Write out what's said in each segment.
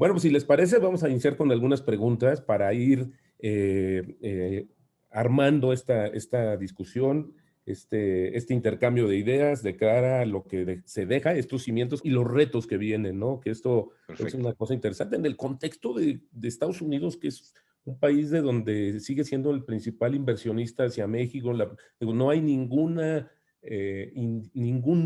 Bueno, pues si les parece, vamos a iniciar con algunas preguntas para ir armando esta discusión, este intercambio de ideas de cara a lo que se deja, estos cimientos y los retos que vienen, ¿no? Que esto es Perfecto. una cosa interesante en el contexto de Estados Unidos, que es un país de donde sigue siendo el principal inversionista hacia México. Digo, no hay ningún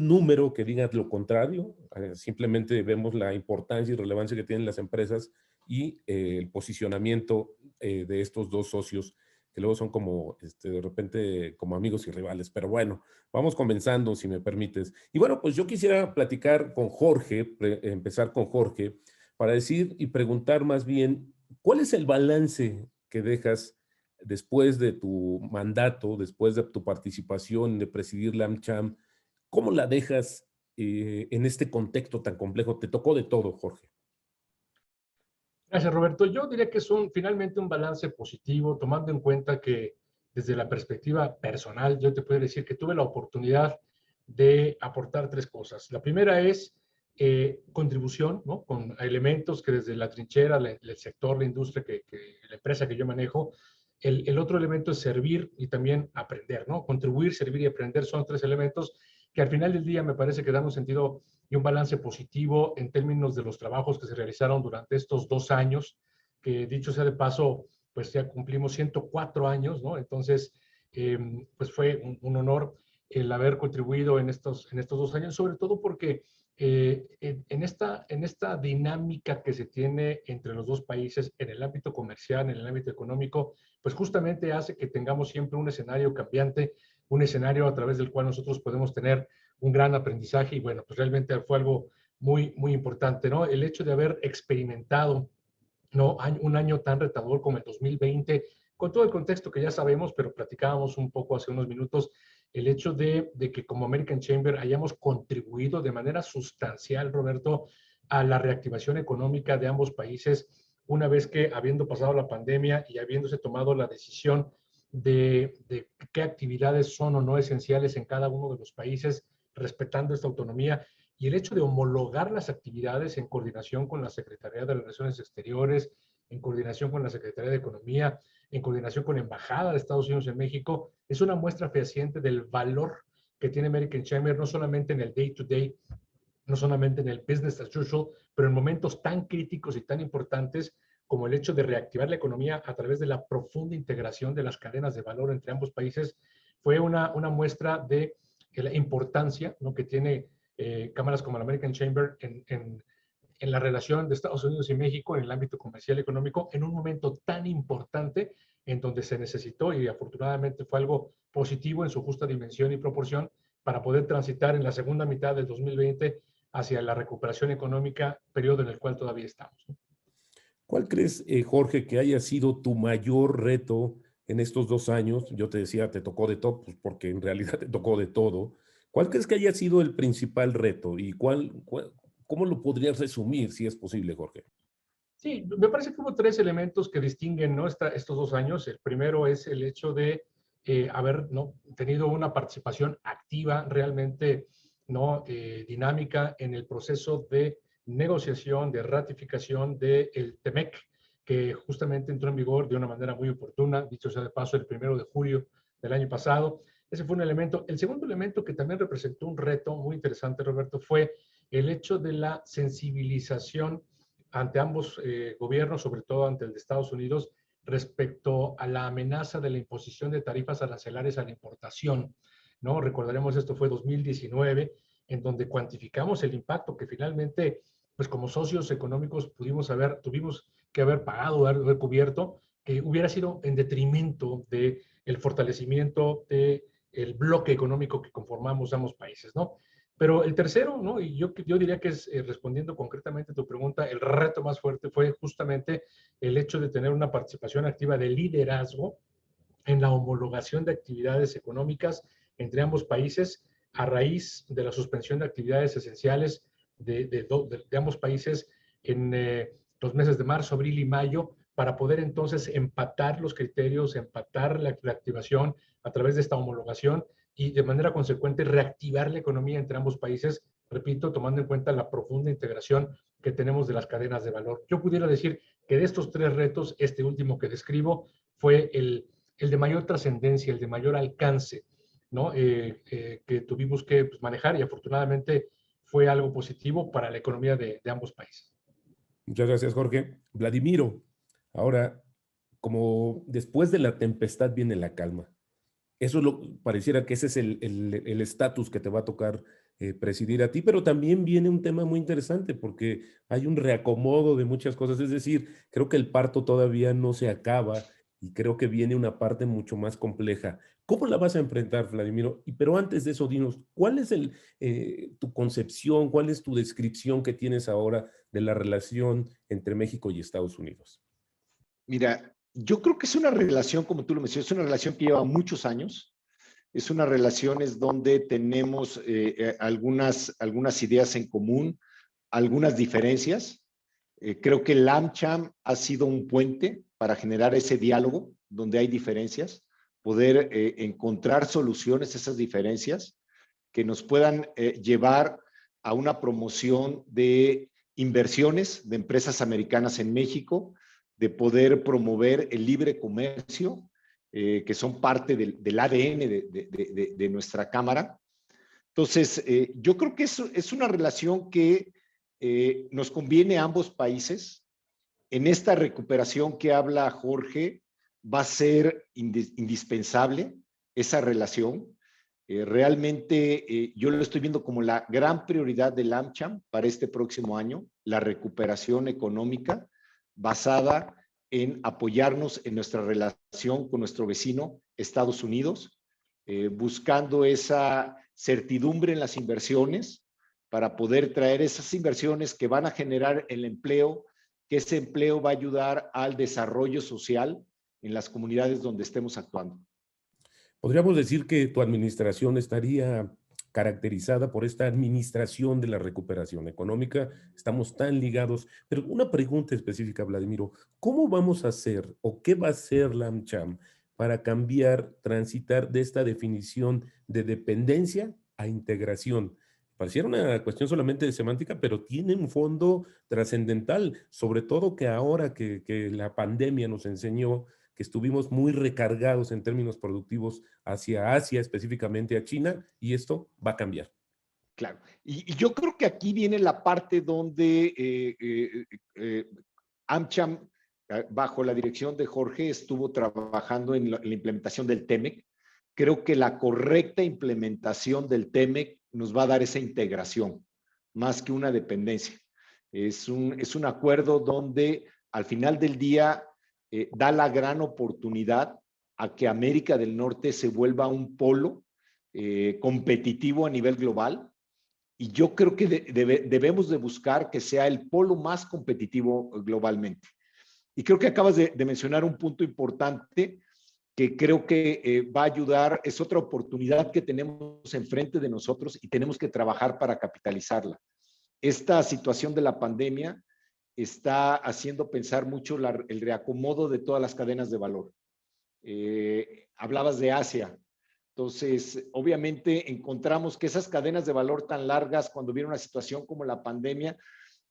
número que diga lo contrario, simplemente vemos la importancia y relevancia que tienen las empresas y el posicionamiento de estos dos socios, que luego son como, de repente, como amigos y rivales. Pero bueno, vamos comenzando, si me permites. Y bueno, pues yo quisiera platicar con Jorge, empezar con Jorge, para decir y preguntar más bien, ¿cuál es el balance que dejas después de tu mandato, después de tu participación de presidir la AmCham? ¿Cómo la dejas en este contexto tan complejo? Te tocó de todo, Jorge. Gracias, Roberto. Yo diría que es finalmente un balance positivo, tomando en cuenta que desde la perspectiva personal, yo te puedo decir que tuve la oportunidad de aportar tres cosas. La primera es contribución, ¿no? Con elementos que desde la trinchera, el sector, la industria, la empresa que yo manejo. El otro elemento es servir y también aprender, ¿no? Contribuir, servir y aprender son tres elementos que al final del día me parece que dan un sentido y un balance positivo en términos de los trabajos que se realizaron durante estos 2 años, que dicho sea de paso, pues ya cumplimos 104 años, ¿no? Entonces, pues fue un honor el haber contribuido en estos 2 años, sobre todo porque en esta dinámica que se tiene entre los dos países en el ámbito comercial, en el ámbito económico, pues justamente hace que tengamos siempre un escenario cambiante, un escenario a través del cual nosotros podemos tener un gran aprendizaje y bueno, pues realmente fue algo muy, muy importante, ¿no? El hecho de haber experimentado, ¿no? Un año tan retador como el 2020, con todo el contexto que ya sabemos, pero platicábamos un poco hace unos minutos, el hecho de que como American Chamber hayamos contribuido de manera sustancial, Roberto, a la reactivación económica de ambos países, una vez que habiendo pasado la pandemia y habiéndose tomado la decisión de qué actividades son o no esenciales en cada uno de los países, respetando esta autonomía, y el hecho de homologar las actividades en coordinación con la Secretaría de Relaciones Exteriores, en coordinación con la Secretaría de Economía, en coordinación con la Embajada de Estados Unidos en México, es una muestra fehaciente del valor que tiene American Chamber, no solamente en el day-to-day, no solamente en el business as usual, pero en momentos tan críticos y tan importantes como el hecho de reactivar la economía a través de la profunda integración de las cadenas de valor entre ambos países, fue una muestra de la importancia, ¿no?, que tiene cámaras como la American Chamber en la relación de Estados Unidos y México en el ámbito comercial y económico en un momento tan importante en donde se necesitó y afortunadamente fue algo positivo en su justa dimensión y proporción para poder transitar en la segunda mitad del 2020 hacia la recuperación económica, periodo en el cual todavía estamos, ¿no? ¿Cuál crees, Jorge, que haya sido tu mayor reto en estos 2 años? Yo te decía, te tocó de todo, pues porque en realidad te tocó de todo. ¿Cuál crees que haya sido el principal reto y cómo lo podrías resumir, si es posible, Jorge? Sí, me parece que hubo tres elementos que distinguen, ¿no?, estos 2 años. El primero es el hecho de haber, ¿no?, tenido una participación activa, realmente, ¿no?, dinámica en el proceso de negociación, de ratificación del TEMEC, que justamente entró en vigor de una manera muy oportuna, dicho sea de paso, el 1 de julio del año pasado. Ese fue un elemento. El segundo elemento que también representó un reto muy interesante, Roberto, fue el hecho de la sensibilización ante ambos gobiernos, sobre todo ante el de Estados Unidos, respecto a la amenaza de la imposición de tarifas arancelarias a la importación, ¿no? Recordaremos, esto fue 2019, en donde cuantificamos el impacto que finalmente, pues como socios económicos tuvimos que haber pagado, haber cubierto, que hubiera sido en detrimento del fortalecimiento del bloque económico que conformamos ambos países, ¿no? Pero el tercero, ¿no?, y yo diría que es, respondiendo concretamente a tu pregunta, el reto más fuerte fue justamente el hecho de tener una participación activa de liderazgo en la homologación de actividades económicas entre ambos países a raíz de la suspensión de actividades esenciales de ambos países en los meses de marzo, abril y mayo, para poder entonces empatar los criterios, empatar la activación a través de esta homologación y de manera consecuente reactivar la economía entre ambos países repito, tomando en cuenta la profunda integración que tenemos de las cadenas de valor. Yo pudiera decir que de estos tres retos, este último que describo fue el de mayor trascendencia, el de mayor alcance, ¿no? Que tuvimos que pues, manejar y afortunadamente fue algo positivo para la economía de ambos países. Muchas gracias, Jorge. Vladimiro, ahora, como después de la tempestad viene la calma. Eso pareciera que ese es el estatus que te va a tocar presidir a ti, pero también viene un tema muy interesante porque hay un reacomodo de muchas cosas. Es decir, creo que el parto todavía no se acaba y creo que viene una parte mucho más compleja. ¿Cómo la vas a enfrentar, Vladimiro? Pero antes de eso, dinos, ¿cuál es tu concepción, cuál es tu descripción que tienes ahora de la relación entre México y Estados Unidos? Mira, yo creo que es una relación, como tú lo mencionas, es una relación que lleva muchos años. Es una relación donde tenemos algunas ideas en común, algunas diferencias. Creo que el AmCham ha sido un puente para generar ese diálogo donde hay diferencias, poder encontrar soluciones a esas diferencias que nos puedan llevar a una promoción de inversiones de empresas americanas en México, de poder promover el libre comercio, que son parte del ADN de nuestra Cámara. Entonces, yo creo que es una relación que nos conviene a ambos países. En esta recuperación que habla Jorge, va a ser indispensable esa relación. Realmente yo lo estoy viendo como la gran prioridad del AmCham para este próximo año, la recuperación económica basada en apoyarnos en nuestra relación con nuestro vecino Estados Unidos, buscando esa certidumbre en las inversiones para poder traer esas inversiones que van a generar el empleo, que ese empleo va a ayudar al desarrollo social en las comunidades donde estemos actuando. Podríamos decir que tu administración estaría caracterizada por esta administración de la recuperación económica. Estamos tan ligados. Pero una pregunta específica, Vladimiro, ¿cómo vamos a hacer o qué va a hacer la AmCham para cambiar, transitar de esta definición de dependencia a integración? Pareciera una cuestión solamente de semántica, pero tiene un fondo trascendental, sobre todo que ahora que la pandemia nos enseñó que estuvimos muy recargados en términos productivos hacia Asia, específicamente a China, y esto va a cambiar. Claro, y yo creo que aquí viene la parte donde AmCham, bajo la dirección de Jorge, estuvo trabajando en la implementación del TEMEC. Creo que la correcta implementación del TEMEC nos va a dar esa integración, más que una dependencia. Es un acuerdo donde al final del día da la gran oportunidad a que América del Norte se vuelva un polo competitivo a nivel global. Y yo creo que debemos de buscar que sea el polo más competitivo globalmente. Y creo que acabas de mencionar un punto importante que creo que va a ayudar, es otra oportunidad que tenemos enfrente de nosotros y tenemos que trabajar para capitalizarla. Esta situación de la pandemia está haciendo pensar mucho el reacomodo de todas las cadenas de valor. Hablabas de Asia. Entonces, obviamente encontramos que esas cadenas de valor tan largas, cuando viene una situación como la pandemia,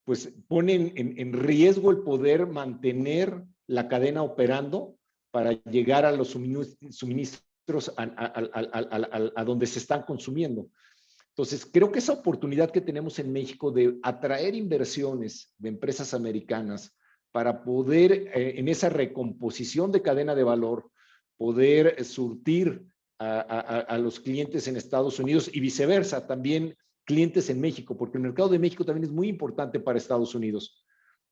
pues ponen en riesgo el poder mantener la cadena operando para llegar a los suministros a donde se están consumiendo. Entonces, creo que esa oportunidad que tenemos en México de atraer inversiones de empresas americanas para poder, en esa recomposición de cadena de valor, poder surtir a los clientes en Estados Unidos y viceversa, también clientes en México, porque el mercado de México también es muy importante para Estados Unidos.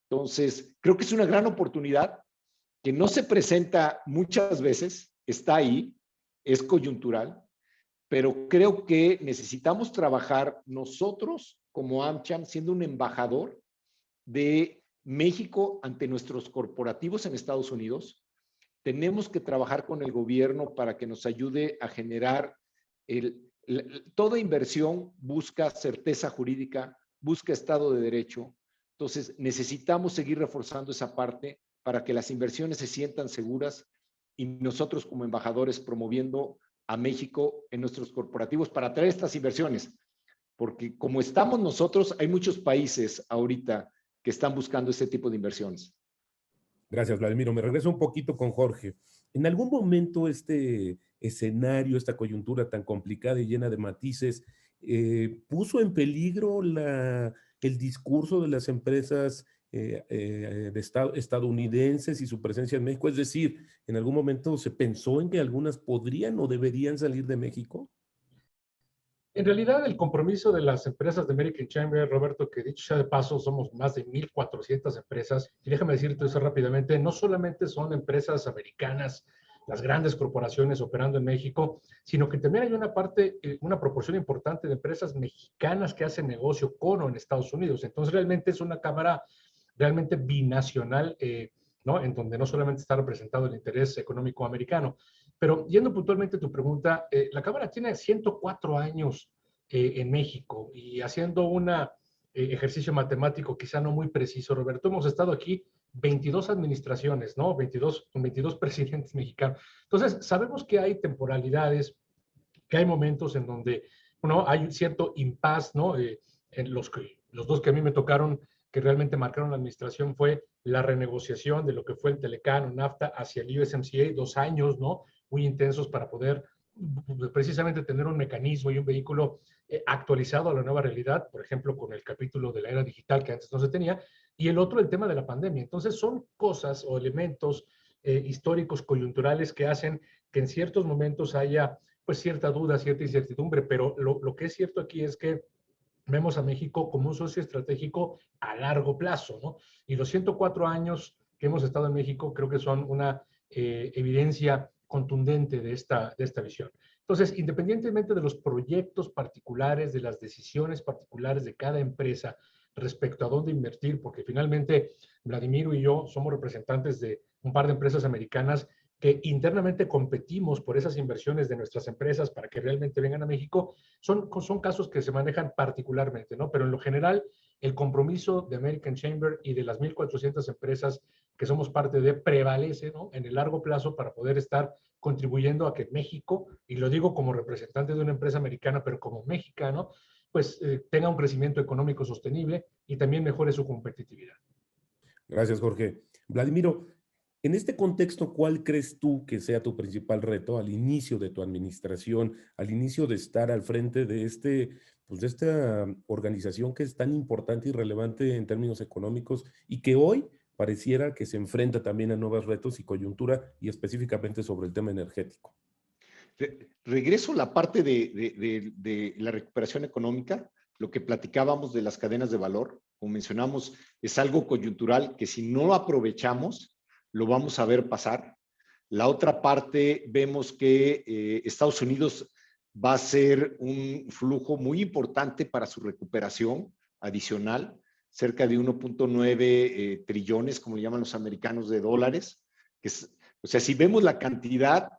Entonces, creo que es una gran oportunidad que no se presenta muchas veces, está ahí, es coyuntural, pero creo que necesitamos trabajar nosotros como AmCham siendo un embajador de México ante nuestros corporativos en Estados Unidos. Tenemos que trabajar con el gobierno para que nos ayude a generar toda inversión busca certeza jurídica, busca Estado de Derecho. Entonces, necesitamos seguir reforzando esa parte para que las inversiones se sientan seguras y nosotros como embajadores promoviendo a México en nuestros corporativos para traer estas inversiones. porque como estamos nosotros, hay muchos países ahorita que están buscando este tipo de inversiones. Gracias, Vladimiro. Me regreso un poquito con Jorge. ¿En algún momento este escenario, esta coyuntura tan complicada y llena de matices, puso en peligro el discurso de las empresas estadounidenses y su presencia en México? Es decir, ¿en algún momento se pensó en que algunas podrían o deberían salir de México? En realidad, el compromiso de las empresas de American Chamber, Roberto, que dicho sea de paso, somos más de 1,400 empresas, y déjame decirte eso rápidamente, no solamente son empresas americanas, las grandes corporaciones operando en México, sino que también hay una parte, una proporción importante de empresas mexicanas que hacen negocio con o en Estados Unidos. Entonces, realmente es una cámara realmente binacional, ¿no? En donde no solamente está representado el interés económico americano. Pero yendo puntualmente a tu pregunta, la Cámara tiene 104 años en México y haciendo un ejercicio matemático quizá no muy preciso, Roberto, hemos estado aquí 22 administraciones, ¿no? 22 presidentes mexicanos. Entonces, sabemos que hay temporalidades, que hay momentos en donde, bueno, hay un cierto impas, ¿no? En los dos que a mí me tocaron, que realmente marcaron la administración, fue la renegociación de lo que fue el Telecán o NAFTA hacia el USMCA, 2 años, ¿no? Muy intensos para poder precisamente tener un mecanismo y un vehículo actualizado a la nueva realidad, por ejemplo, con el capítulo de la era digital que antes no se tenía, y el otro, el tema de la pandemia. Entonces, son cosas o elementos históricos, coyunturales, que hacen que en ciertos momentos haya pues cierta duda, cierta incertidumbre, pero lo que es cierto aquí es que vemos a México como un socio estratégico a largo plazo, ¿no? Y los 104 años que hemos estado en México creo que son una evidencia contundente de esta visión. Entonces, independientemente de los proyectos particulares, de las decisiones particulares de cada empresa respecto a dónde invertir, porque finalmente Vladimiro y yo somos representantes de un par de empresas americanas que internamente competimos por esas inversiones de nuestras empresas para que realmente vengan a México, son casos que se manejan particularmente, ¿no? Pero en lo general, el compromiso de American Chamber y de las 1,400 empresas que somos parte de prevalece, ¿no? En el largo plazo para poder estar contribuyendo a que México, y lo digo como representante de una empresa americana, pero como mexicano, pues tenga un crecimiento económico sostenible y también mejore su competitividad. Gracias, Jorge. Vladimiro, en este contexto, ¿cuál crees tú que sea tu principal reto al inicio de tu administración, al inicio de estar al frente de pues de esta organización que es tan importante y relevante en términos económicos y que hoy pareciera que se enfrenta también a nuevos retos y coyuntura y específicamente sobre el tema energético? Regreso a la parte de la recuperación económica, lo que platicábamos de las cadenas de valor, como mencionamos, es algo coyuntural que si no lo aprovechamos, lo vamos a ver pasar. La otra parte, vemos que Estados Unidos va a ser un flujo muy importante para su recuperación adicional, cerca de 1.9 trillones, como le llaman los americanos, de dólares. O sea, si vemos la cantidad,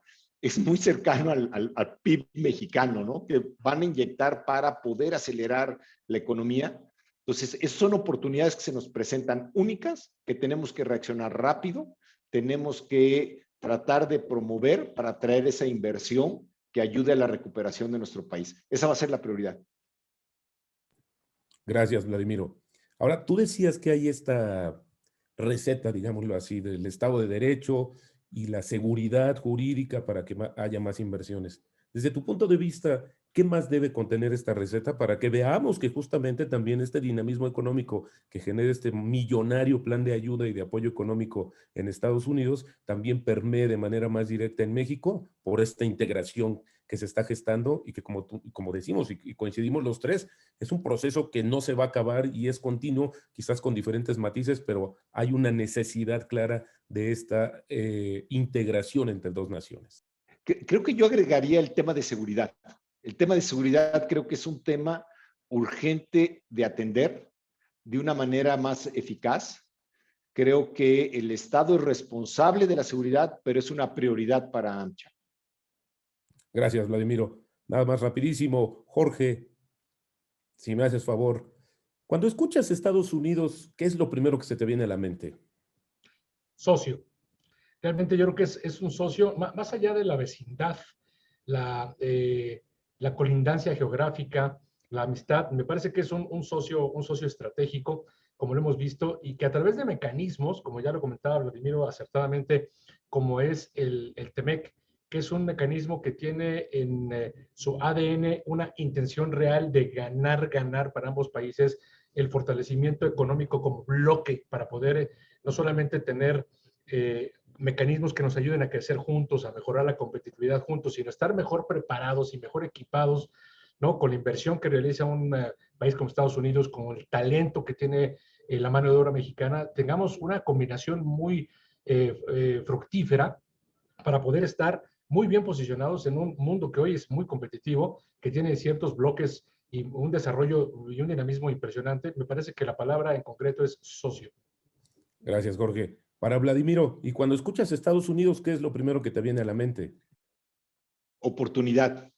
es muy cercano al PIB mexicano, ¿no? Que van a inyectar para poder acelerar la economía. Entonces, son oportunidades que se nos presentan únicas, que tenemos que reaccionar rápido, tenemos que tratar de promover para atraer esa inversión que ayude a la recuperación de nuestro país. Esa va a ser la prioridad. Gracias, Vladimiro. Ahora, tú decías que hay esta receta, digámoslo así, del Estado de Derecho y la seguridad jurídica para que haya más inversiones. Desde tu punto de vista, ¿qué más debe contener esta receta para que veamos que justamente también este dinamismo económico que genera este millonario plan de ayuda y de apoyo económico en Estados Unidos también permee de manera más directa en México por esta integración que se está gestando y que como decimos y coincidimos los tres, es un proceso que no se va a acabar y es continuo, quizás con diferentes matices, pero hay una necesidad clara de esta integración entre dos naciones. Creo que yo agregaría el tema de seguridad. El tema de seguridad creo que es un tema urgente de atender de una manera más eficaz. Creo que el Estado es responsable de la seguridad, pero es una prioridad para AMCHA. Gracias, Vladimiro. Nada más rapidísimo, Jorge, si me haces favor. Cuando escuchas Estados Unidos, ¿qué es lo primero que se te viene a la mente? Socio. Realmente yo creo que es un socio, más allá de la vecindad, la colindancia geográfica, la amistad, me parece que es un socio estratégico, como lo hemos visto, y que a través de mecanismos, como ya lo comentaba Vladimiro acertadamente, como es el TEMEC, que es un mecanismo que tiene en su ADN una intención real de ganar para ambos países, el fortalecimiento económico como bloque para poder no solamente tener mecanismos que nos ayuden a crecer juntos, a mejorar la competitividad juntos, sino estar mejor preparados y mejor equipados, ¿no? Con la inversión que realiza un país como Estados Unidos, con el talento que tiene la mano de obra mexicana, tengamos una combinación muy fructífera para poder estar muy bien posicionados en un mundo que hoy es muy competitivo, que tiene ciertos bloques y un desarrollo y un dinamismo impresionante. Me parece que la palabra en concreto es socio. Gracias, Jorge. Para Vladimiro, y cuando escuchas Estados Unidos, ¿qué es lo primero que te viene a la mente? Oportunidad,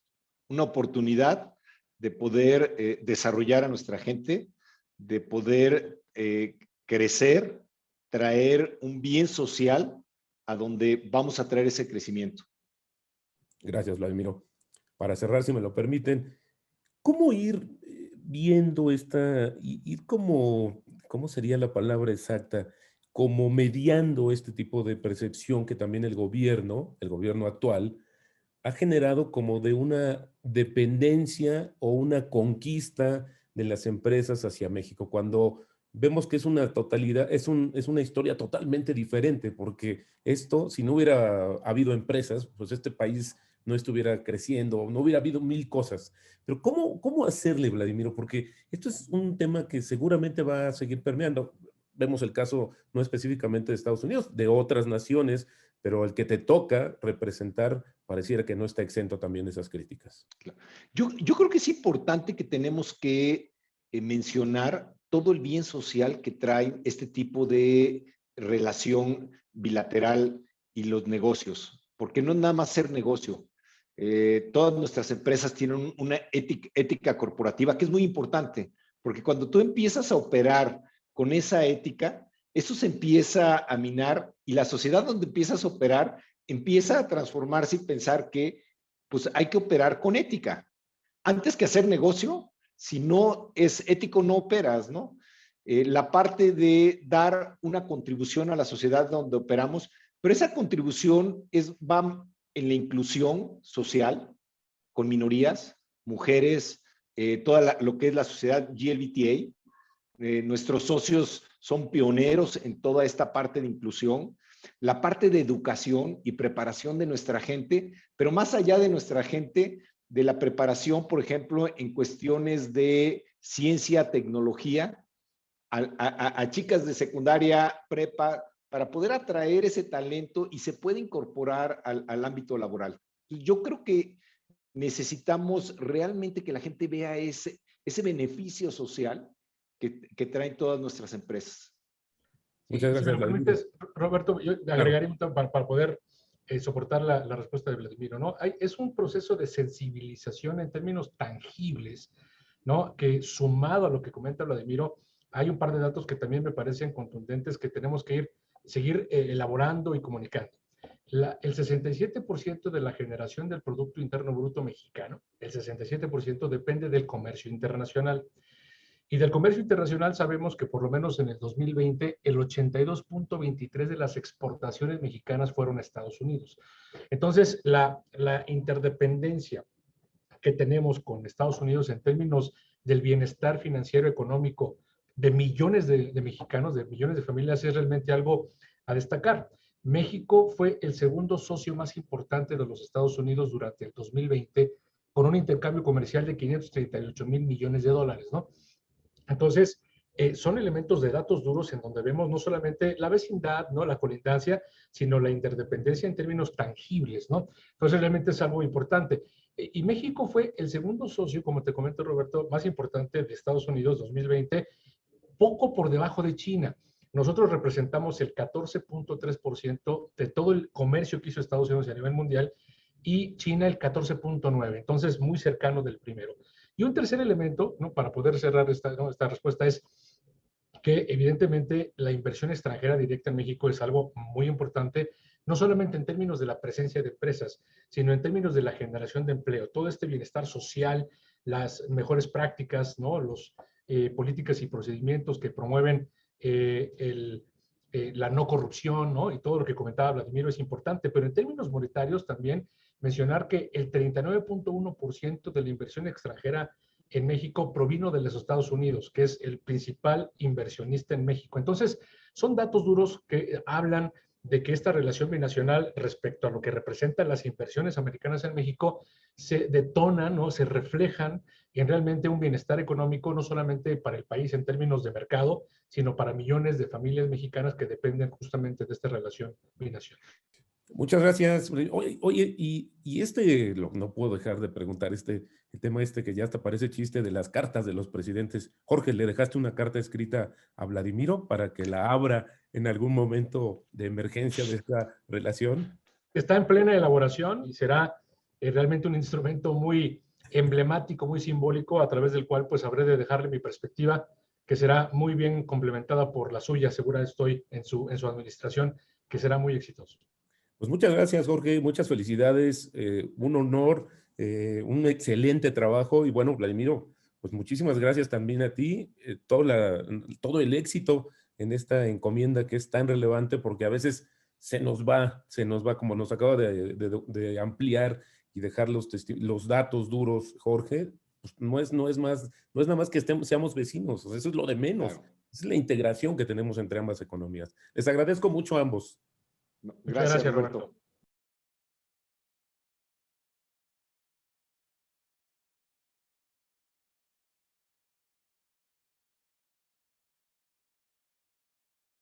una oportunidad de poder desarrollar a nuestra gente, de poder crecer, traer un bien social a donde vamos a traer ese crecimiento. Gracias, Vladimiro. Para cerrar, si me lo permiten, ¿cómo ir viendo ir como, ¿cómo sería la palabra exacta? Como mediando este tipo de percepción que también el gobierno actual, ha generado como de una dependencia o una conquista de las empresas hacia México, cuando vemos que es una totalidad, es una historia totalmente diferente, porque esto, si no hubiera habido empresas, pues este país no estuviera creciendo, no hubiera habido mil cosas. Pero ¿cómo hacerle, Vladimiro? Porque esto es un tema que seguramente va a seguir permeando. Vemos el caso no específicamente de Estados Unidos, de otras naciones, pero el que te toca representar pareciera que no está exento también de esas críticas. Yo creo que es importante que tenemos que mencionar todo el bien social que trae este tipo de relación bilateral y los negocios, porque no es nada más ser negocio. Todas nuestras empresas tienen una ética corporativa que es muy importante, porque cuando tú empiezas a operar con esa ética, eso se empieza a minar y la sociedad donde empiezas a operar empieza a transformarse y pensar que pues hay que operar con ética. Antes que hacer negocio, si no es ético, no operas, ¿no? La parte de dar una contribución a la sociedad donde operamos, pero esa contribución va en la inclusión social con minorías, mujeres, lo que es la sociedad GLBTA. Nuestros socios son pioneros en toda esta parte de inclusión, la parte de educación y preparación de nuestra gente, pero más allá de nuestra gente, de la preparación, por ejemplo, en cuestiones de ciencia, tecnología, a chicas de secundaria, prepa, para poder atraer ese talento y se puede incorporar al ámbito laboral. Y yo creo que necesitamos realmente que la gente vea ese beneficio social que traen todas nuestras empresas. Muchas Si me gracias, lo Vladimiro. permites, Roberto, yo agregaría para poder soportar la respuesta de Vladimiro, ¿no? Es un proceso de sensibilización en términos tangibles, ¿no? Que sumado a lo que comenta Vladimiro, hay un par de datos que también me parecen contundentes que tenemos que seguir elaborando y comunicando. El 67% de la generación del Producto Interno Bruto mexicano, el 67% depende del comercio internacional. Y del comercio internacional sabemos que por lo menos en el 2020 el 82.23 de las exportaciones mexicanas fueron a Estados Unidos. Entonces, la interdependencia que tenemos con Estados Unidos en términos del bienestar financiero económico de millones de mexicanos, de millones de familias, es realmente algo a destacar. México fue el segundo socio más importante de los Estados Unidos durante el 2020 con un intercambio comercial de 538 mil millones de dólares, ¿no? Entonces, son elementos de datos duros en donde vemos no solamente la vecindad, ¿no? La colindancia, sino la interdependencia en términos tangibles, ¿no? Entonces, realmente es algo importante. Y México fue el segundo socio, como te comento, Roberto, más importante de Estados Unidos 2020, poco por debajo de China. Nosotros representamos el 14.3% de todo el comercio que hizo Estados Unidos a nivel mundial y China el 14.9%, entonces muy cercano del primero. Y un tercer elemento, ¿no? Para poder cerrar esta respuesta es que evidentemente la inversión extranjera directa en México es algo muy importante, no solamente en términos de la presencia de empresas, sino en términos de la generación de empleo, todo este bienestar social las mejores prácticas, ¿no? Los políticas y procedimientos que promueven la no corrupción, ¿no? Y todo lo que comentaba Vladimiro es importante, pero en términos monetarios también mencionar que el 39.1% de la inversión extranjera en México provino de los Estados Unidos, que es el principal inversionista en México. Entonces, son datos duros que hablan de que esta relación binacional respecto a lo que representan las inversiones americanas en México se detonan, ¿no? Se reflejan en realmente un bienestar económico, no solamente para el país en términos de mercado, sino para millones de familias mexicanas que dependen justamente de esta relación binacional. Muchas gracias. Oye, no puedo dejar de preguntar el tema que ya hasta parece chiste de las cartas de los presidentes. Jorge, ¿le dejaste una carta escrita a Vladimiro para que la abra en algún momento de emergencia de esta relación? Está en plena elaboración y será realmente un instrumento muy emblemático, muy simbólico, a través del cual pues habré de dejarle mi perspectiva, que será muy bien complementada por la suya, segura estoy, en su administración, que será muy exitoso. Pues muchas gracias, Jorge, muchas felicidades, un honor, un excelente trabajo y bueno, Vladimiro, pues muchísimas gracias también a ti, todo el éxito en esta encomienda que es tan relevante porque a veces se nos va, como nos acaba de ampliar y dejar los datos duros, Jorge, pues no es nada más que seamos vecinos, o sea, eso es lo de menos, Claro. es la integración que tenemos entre ambas economías. Les agradezco mucho a ambos. Muchas gracias, Roberto.